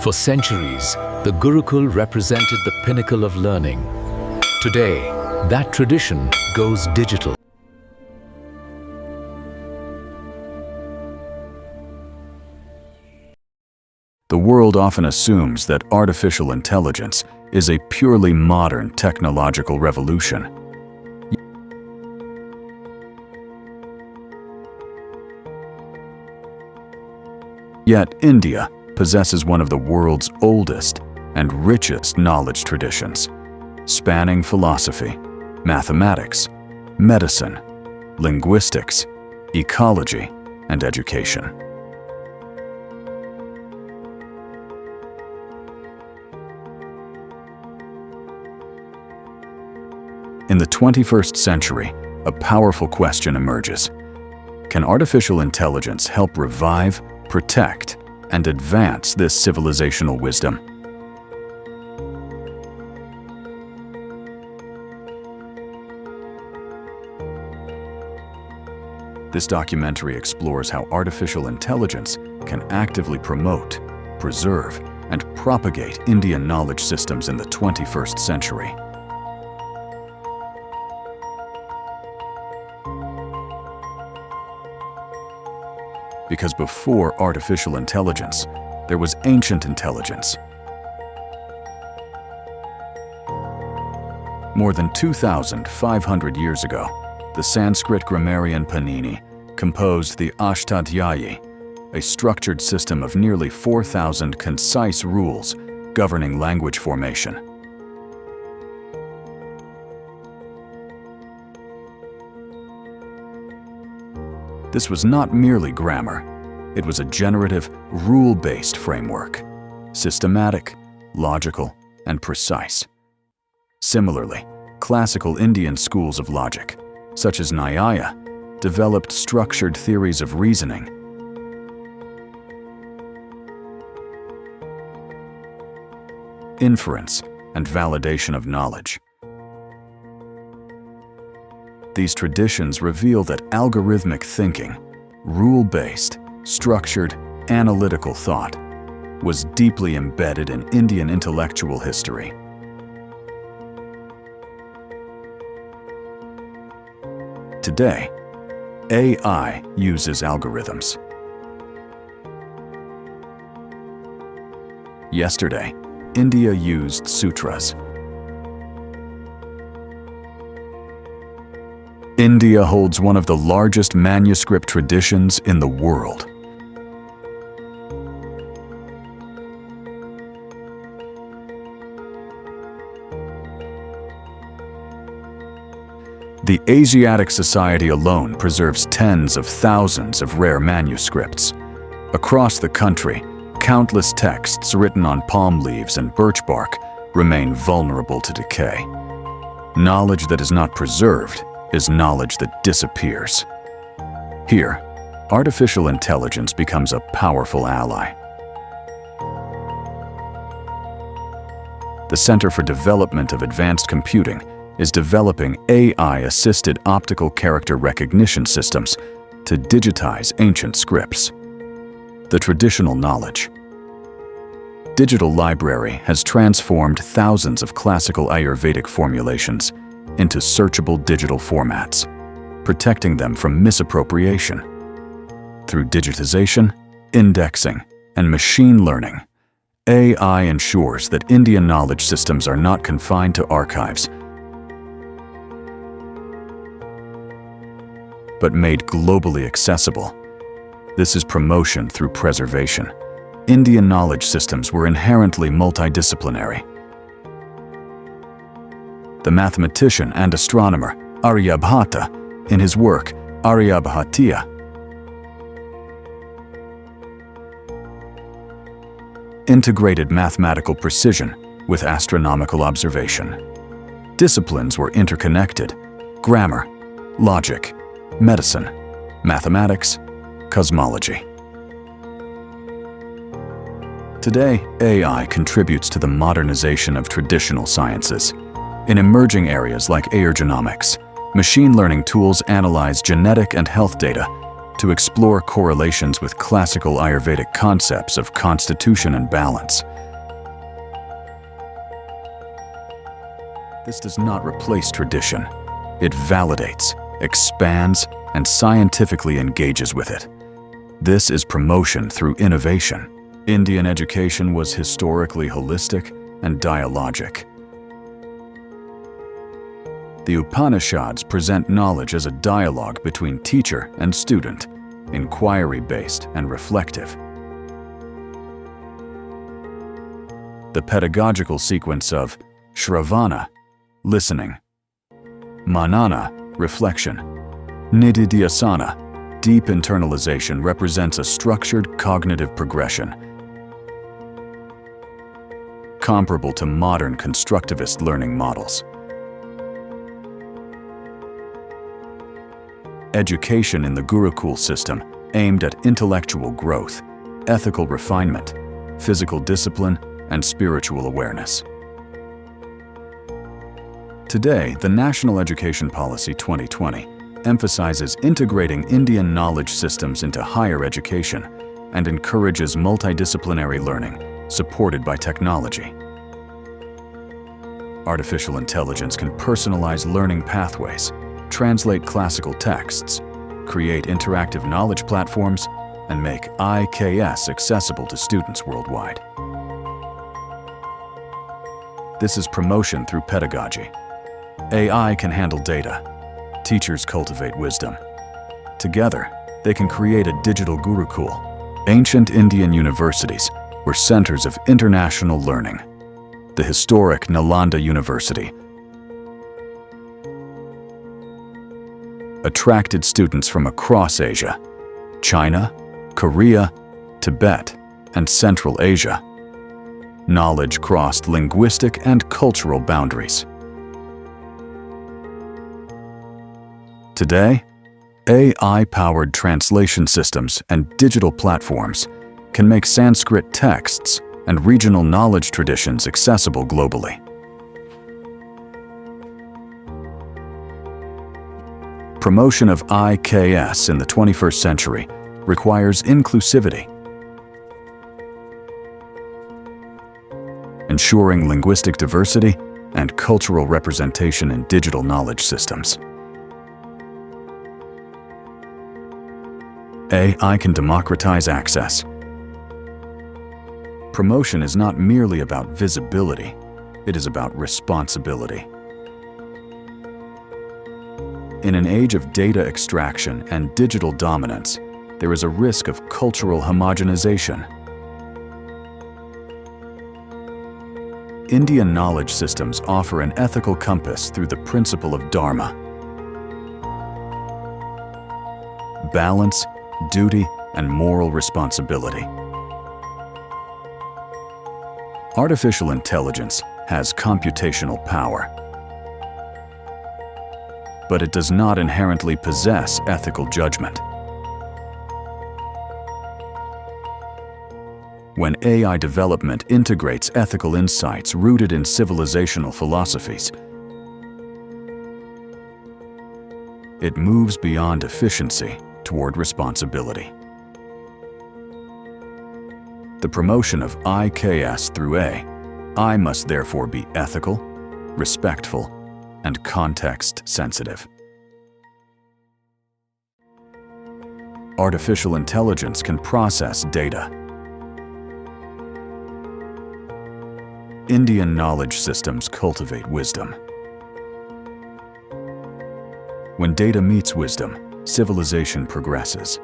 For centuries, the Gurukul represented the pinnacle of learning. Today, that tradition goes digital. The world often assumes that artificial intelligence is a purely modern technological revolution. Yet India possesses one of the world's oldest and richest knowledge traditions, spanning philosophy, mathematics, medicine, linguistics, ecology, and education. In the 21st century, a powerful question emerges. Can artificial intelligence help revive, protect, and advance this civilizational wisdom? This documentary explores how artificial intelligence can actively promote, preserve, and propagate Indian knowledge systems in the 21st century. Because before artificial intelligence, there was ancient intelligence. More than 2,500 years ago, the Sanskrit grammarian Panini composed the Ashtadhyayi, a structured system of nearly 4,000 concise rules governing language formation. This was not merely grammar. It was a generative, rule-based framework, systematic, logical, and precise. Similarly, classical Indian schools of logic, such as Nyaya, developed structured theories of reasoning. Inference and validation of knowledge. These traditions reveal that algorithmic thinking, rule-based, structured, analytical thought, was deeply embedded in Indian intellectual history. Today, AI uses algorithms. Yesterday, India used sutras. India holds one of the largest manuscript traditions in the world. The Asiatic Society alone preserves tens of thousands of rare manuscripts. Across the country, countless texts written on palm leaves and birch bark remain vulnerable to decay. Knowledge that is not preserved is knowledge that disappears. Here, artificial intelligence becomes a powerful ally. The Center for Development of Advanced Computing is developing AI-assisted optical character recognition systems to digitize ancient scripts. The traditional knowledge. Digital Library has transformed thousands of classical Ayurvedic formulations into searchable digital formats, protecting them from misappropriation. Through digitization, indexing, and machine learning, AI ensures that Indian knowledge systems are not confined to archives, but made globally accessible. This is promotion through preservation. Indian knowledge systems were inherently multidisciplinary. The mathematician and astronomer Aryabhata, in his work Aryabhatiya, integrated mathematical precision with astronomical observation. Disciplines were interconnected: grammar, logic, medicine, mathematics, cosmology. Today, AI contributes to the modernization of traditional sciences. In emerging areas like aerogenomics, machine learning tools analyze genetic and health data, to explore correlations with classical Ayurvedic concepts of constitution and balance. This does not replace tradition. It validates, expands, and scientifically engages with it. This is promotion through innovation. Indian education was historically holistic and dialogic. The Upanishads present knowledge as a dialogue between teacher and student, inquiry-based and reflective. The pedagogical sequence of Shravana, listening, Manana, reflection, Nididhyasana, deep internalization represents a structured cognitive progression, comparable to modern constructivist learning models. Education in the Gurukul system aimed at intellectual growth, ethical refinement, physical discipline, and spiritual awareness. Today, the National Education Policy 2020 emphasizes integrating Indian knowledge systems into higher education and encourages multidisciplinary learning, supported by technology. Artificial intelligence can personalize learning pathways, translate classical texts, create interactive knowledge platforms, and make IKS accessible to students worldwide. This is promotion through pedagogy. AI can handle data. Teachers cultivate wisdom. Together, they can create a digital Gurukul. Ancient Indian universities were centers of international learning. The historic Nalanda University attracted students from across Asia, China, Korea, Tibet, and Central Asia. Knowledge crossed linguistic and cultural boundaries. Today, AI-powered translation systems and digital platforms can make Sanskrit texts and regional knowledge traditions accessible globally. Promotion of IKS in the 21st century requires inclusivity, ensuring linguistic diversity and cultural representation in digital knowledge systems. AI can democratize access. Promotion is not merely about visibility, it is about responsibility. In an age of data extraction and digital dominance, there is a risk of cultural homogenization. Indian knowledge systems offer an ethical compass through the principle of Dharma. Balance, duty, and moral responsibility. Artificial intelligence has computational power, but it does not inherently possess ethical judgment. When AI development integrates ethical insights rooted in civilizational philosophies, it moves beyond efficiency toward responsibility. The promotion of IKS through AI must therefore be ethical, respectful, and context-sensitive. Artificial intelligence can process data. Indian knowledge systems cultivate wisdom. When data meets wisdom, civilization progresses.